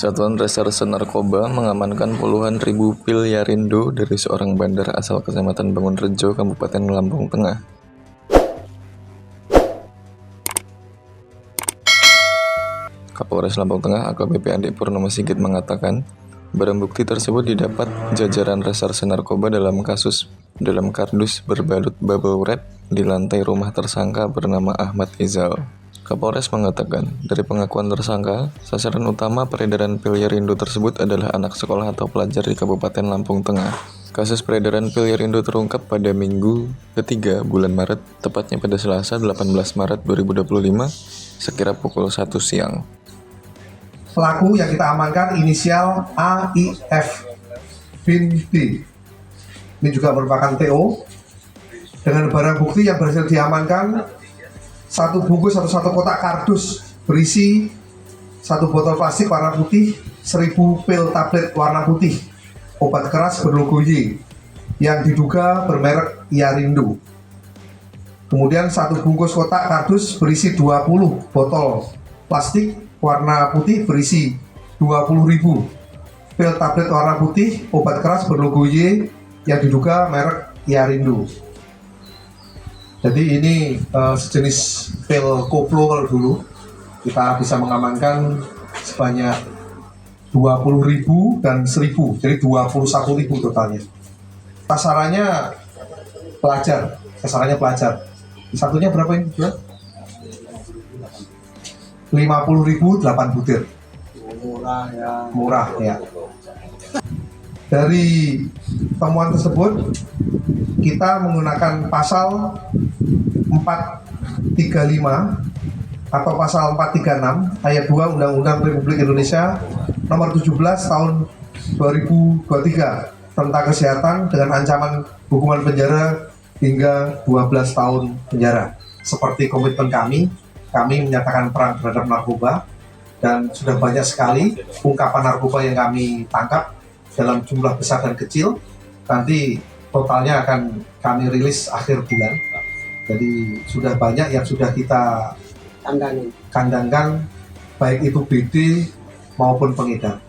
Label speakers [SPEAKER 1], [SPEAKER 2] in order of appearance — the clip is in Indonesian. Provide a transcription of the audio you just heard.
[SPEAKER 1] Satuan Reserse Narkoba mengamankan puluhan ribu pil Yarindo dari seorang bandar asal Kecamatan Bangunrejo, Kabupaten Lampung Tengah. Kapolres Lampung Tengah AKBP Andi Purnomo Sigit mengatakan, barang bukti tersebut didapat jajaran Reserse Narkoba dalam kardus berbalut bubble wrap di lantai rumah tersangka bernama Ahmad Izal. Kapolres mengatakan, dari pengakuan tersangka, sasaran utama peredaran pil Yarindo tersebut adalah anak sekolah atau pelajar di Kabupaten Lampung Tengah. Kasus peredaran pil Yarindo terungkap pada Minggu ketiga bulan Maret, tepatnya pada Selasa 18 Maret 2025, sekira pukul 1 siang.
[SPEAKER 2] Pelaku yang kita amankan inisial AIF bin D. Ini juga merupakan TO. Dengan barang bukti yang berhasil diamankan, satu bungkus atau satu kotak kardus berisi satu botol plastik warna putih, 1000 pil tablet warna putih, obat keras berlogo Y yang diduga bermerek Yarindo. Kemudian satu bungkus kotak kardus berisi 20 botol plastik warna putih berisi 20.000 pil tablet warna putih, obat keras berlogo Y yang diduga merek Yarindo. Jadi ini sejenis pil koplo kalau dulu. Kita bisa mengamankan sebanyak 20.000 dan 1.000, jadi 21.000 totalnya. Sasarannya pelajar. Satunya berapa ini? 50.000 8 butir. Murah ya. Dari temuan tersebut kita menggunakan pasal 435 atau pasal 436 ayat 2 Undang-Undang Republik Indonesia nomor 17 tahun 2023 tentang kesehatan dengan ancaman hukuman penjara hingga 12 tahun penjara. Seperti komitmen kami menyatakan perang terhadap narkoba, dan sudah banyak sekali ungkapan narkoba yang kami tangkap dalam jumlah besar dan kecil. Nanti totalnya akan kami rilis akhir bulan. Jadi sudah banyak yang sudah kita kandangkan, baik itu BD maupun pengedar.